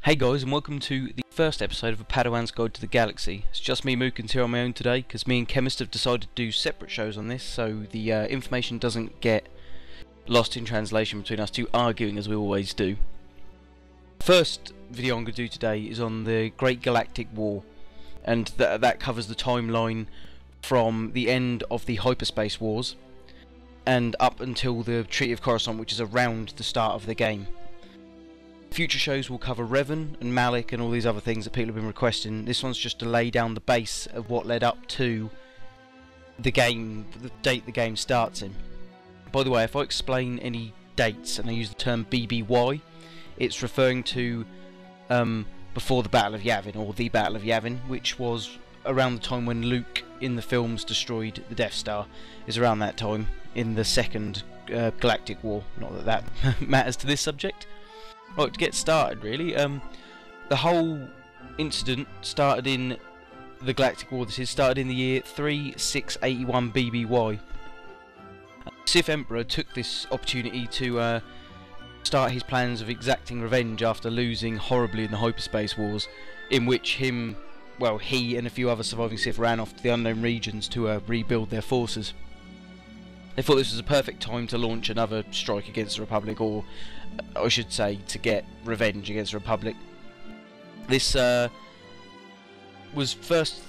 Hey guys, and welcome to the first episode of a Padawan's Guide to the Galaxy. It's just me, Mookins, here on my own today, because me and Chemist have decided to do separate shows on this, so the information doesn't get lost in translation between us two arguing as we always do. First video I'm going to do today is on the Great Galactic War, and that covers the timeline from the end of the Hyperspace Wars and up until the Treaty of Coruscant, which is around the start of the game. Future shows will cover Revan and Malik and all these other things that people have been requesting. This one's just to lay down the base of what led up to the game, the date the game starts in. By the way, if I explain any dates and I use the term BBY, it's referring to before the Battle of Yavin, or the Battle of Yavin, which was around the time when Luke in the films destroyed the Death Star. Is around that time in the second Galactic War. Not that that matters to this subject. Right, to get started really, the whole incident started in the Galactic War. This is started in the year 3681 BBY. Sith Emperor took this opportunity to start his plans of exacting revenge after losing horribly in the Hyperspace Wars, in which he and a few other surviving Sith ran off to the unknown regions to rebuild their forces. They thought this was a perfect time to launch another strike against the Republic, or I should say, to get revenge against the Republic. This was first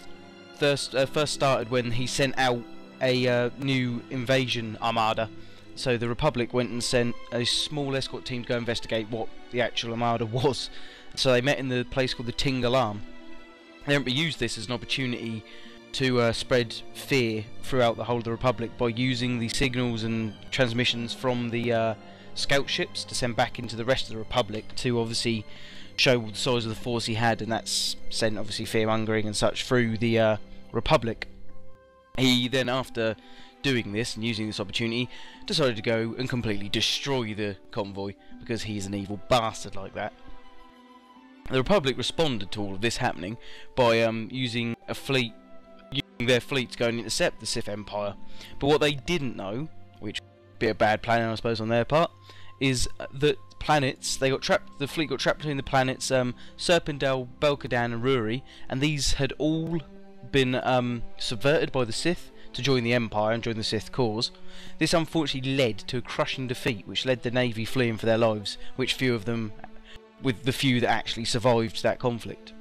started when he sent out a new invasion armada. So the Republic went and sent a small escort team to go investigate what the actual armada was. So they met in the place called the Ting Alarm. The Emperor used this as an opportunity to spread fear throughout the whole of the Republic by using the signals and transmissions from the scout ships to send back into the rest of the Republic to obviously show the size of the force he had, and that's sent obviously fear-mongering and such through the Republic. He then, after doing this and using this opportunity, decided to go and completely destroy the convoy, because he's an evil bastard like that. The Republic responded to all of this happening by using their fleet to go and intercept the Sith Empire. But what they didn't know, which would be a bad planning I suppose on their part, is that the fleet got trapped between the planets Serpendel, Belkadan and Ruri, and these had all been subverted by the Sith to join the Empire and join the Sith cause. This unfortunately led to a crushing defeat, which led the Navy fleeing for their lives, with the few that actually survived that conflict.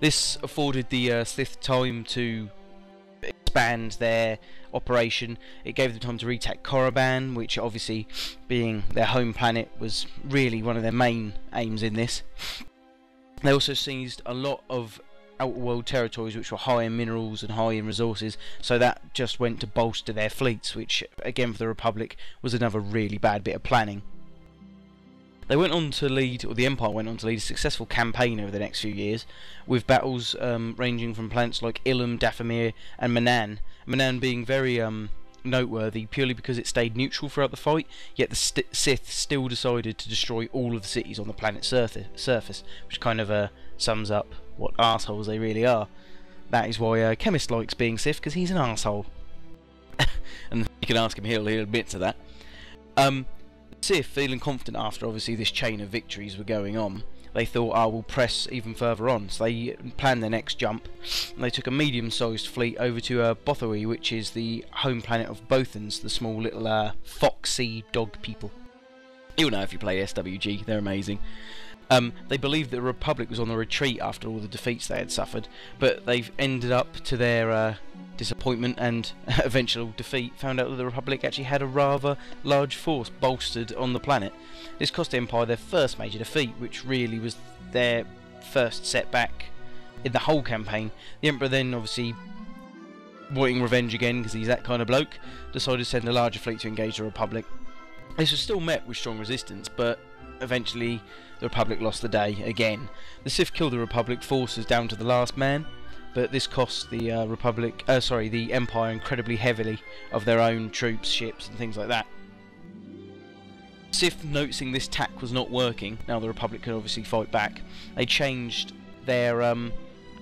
This afforded the Sith time to expand their operation. It gave them time to retake Korriban, which obviously, being their home planet, was really one of their main aims in this. They also seized a lot of outer world territories which were high in minerals and high in resources, so that just went to bolster their fleets, which again for the Republic was another really bad bit of planning. They went on to lead, or the Empire went on to lead, a successful campaign over the next few years, with battles ranging from planets like Ilum, Dathomir and Manaan. Manaan being very noteworthy purely because it stayed neutral throughout the fight, yet the Sith still decided to destroy all of the cities on the planet's surface, which kind of sums up what arseholes they really are. That is why Chemist likes being Sith, because he's an arsehole. And you can ask him, he'll admit to that. Sith, feeling confident after obviously this chain of victories were going on, they thought, we'll press even further on. So they planned their next jump, and they took a medium-sized fleet over to Bothui, which is the home planet of Bothans, the small little foxy dog people. You'll know if you play SWG, they're amazing. They believed that the Republic was on the retreat after all the defeats they had suffered, but they've ended up, to their disappointment and eventual defeat, found out that the Republic actually had a rather large force bolstered on the planet. This cost the Empire their first major defeat, which really was their first setback in the whole campaign. The Emperor then, obviously wanting revenge again because he's that kind of bloke, decided to send a larger fleet to engage the Republic. This was still met with strong resistance, but eventually the Republic lost the day again. The Sith killed the Republic forces down to the last man, but this cost the the Empire incredibly heavily of their own troops, ships and things like that. Sith, noticing this tack was not working, now the Republic could obviously fight back, they changed their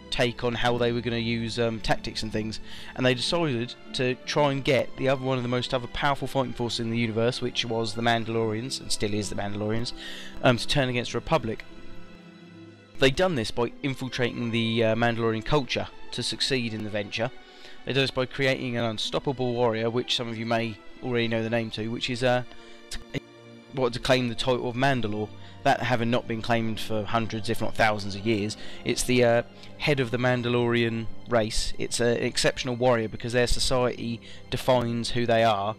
take on how they were going to use tactics and things, and they decided to try and get one of the most powerful fighting forces in the universe, which was the Mandalorians, and still is the Mandalorians, to turn against the Republic. They'd done this by infiltrating the Mandalorian culture to succeed in the venture. They did this by creating an unstoppable warrior, which some of you may already know the name to, which is to claim the title of Mandalore. That having not been claimed for hundreds, if not thousands of years. It's the head of the Mandalorian race. It's an exceptional warrior because their society defines who they are,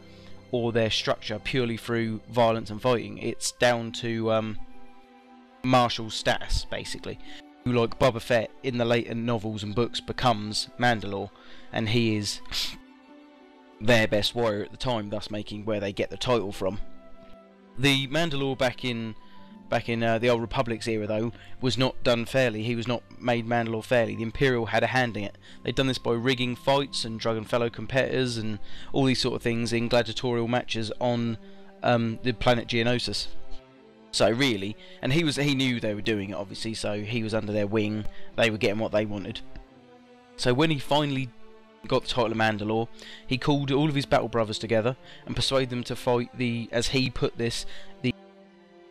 or their structure, purely through violence and fighting. It's down to martial status, basically. Who, like Boba Fett in the later novels and books, becomes Mandalore, and he is their best warrior at the time, thus making where they get the title from. The Mandalore back in the Old Republic's era, though, was not done fairly. He was not made Mandalore fairly. The Imperial had a hand in it. They'd done this by rigging fights and drugging fellow competitors and all these sort of things in gladiatorial matches on the planet Geonosis. So really, and he knew they were doing it, obviously, so he was under their wing. They were getting what they wanted. So when he finally got the title of Mandalore, he called all of his battle brothers together and persuaded them to fight the, as he put this, the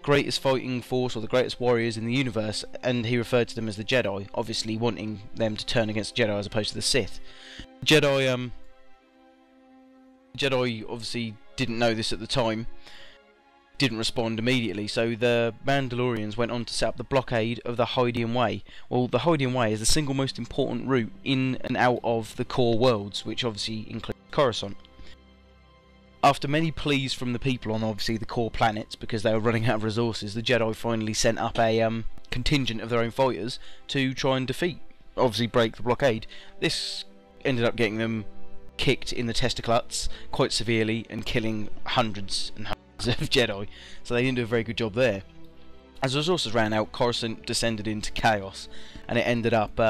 greatest fighting force, or the greatest warriors in the universe, and he referred to them as the Jedi, obviously wanting them to turn against the Jedi as opposed to the Sith. Jedi obviously didn't know this at the time, didn't respond immediately, so the Mandalorians went on to set up the blockade of the Hydian Way. Well, the Hydian Way is the single most important route in and out of the core worlds, which obviously includes Coruscant. After many pleas from the people on obviously the core planets, because they were running out of resources, the Jedi finally sent up a contingent of their own fighters to try and obviously break the blockade. This ended up getting them kicked in the testicles quite severely and killing hundreds and hundreds of Jedi, so they didn't do a very good job there. As the resources ran out, Coruscant descended into chaos, and it ended up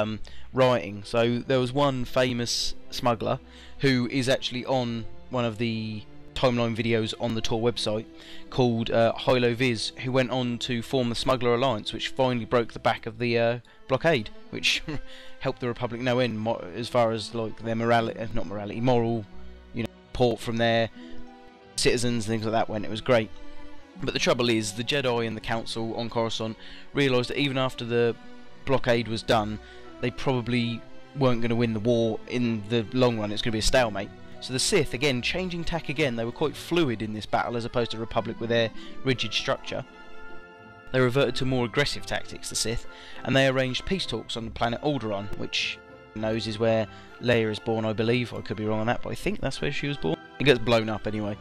rioting. So there was one famous smuggler who is actually on one of the timeline videos on the TOR website, called Hilo Viz, who went on to form the Smuggler Alliance, which finally broke the back of the blockade, which helped the Republic no end as far as like their moral, support from their citizens and things like that went. It was great. But the trouble is, the Jedi and the Council on Coruscant realised that even after the blockade was done, they probably weren't going to win the war in the long run. It's going to be a stalemate. So the Sith, again, changing tack again, they were quite fluid in this battle as opposed to the Republic with their rigid structure. They reverted to more aggressive tactics, the Sith, and they arranged peace talks on the planet Alderaan, which knows is where Leia is born, I believe. I could be wrong on that, but I think that's where she was born. It gets blown up anyway.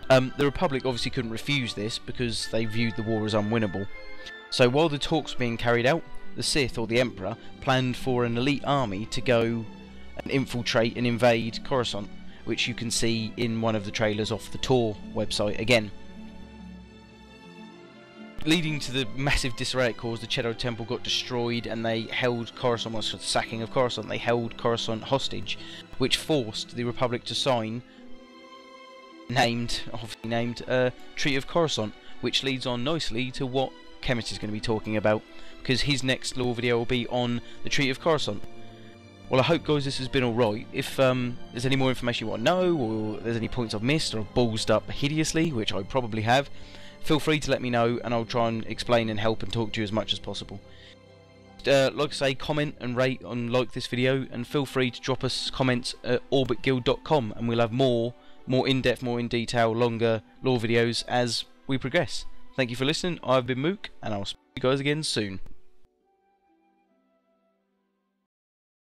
The Republic obviously couldn't refuse this because they viewed the war as unwinnable. So while the talks were being carried out, the Sith, or the Emperor, planned for an elite army to go and infiltrate and invade Coruscant, which you can see in one of the trailers off the TOR website again. Leading to the massive disarray it caused, the Jedi Temple got destroyed and they held Coruscant, well, the sacking of Coruscant, they held Coruscant hostage, which forced the Republic to sign, obviously named, Treaty of Coruscant, which leads on nicely to what Chemist is going to be talking about, because his next lore video will be on the Treaty of Coruscant. Well, I hope, guys, this has been alright. If there's any more information you want to know, or there's any points I've missed or I've ballsed up hideously, which I probably have, feel free to let me know and I'll try and explain and help and talk to you as much as possible. Like I say, comment and rate and like this video, and feel free to drop us comments at OrbitGuild.com, and we'll have more in-depth, more in detail, longer lore videos as we progress. Thank you for listening. I've been Mook, and I'll speak to you guys again soon.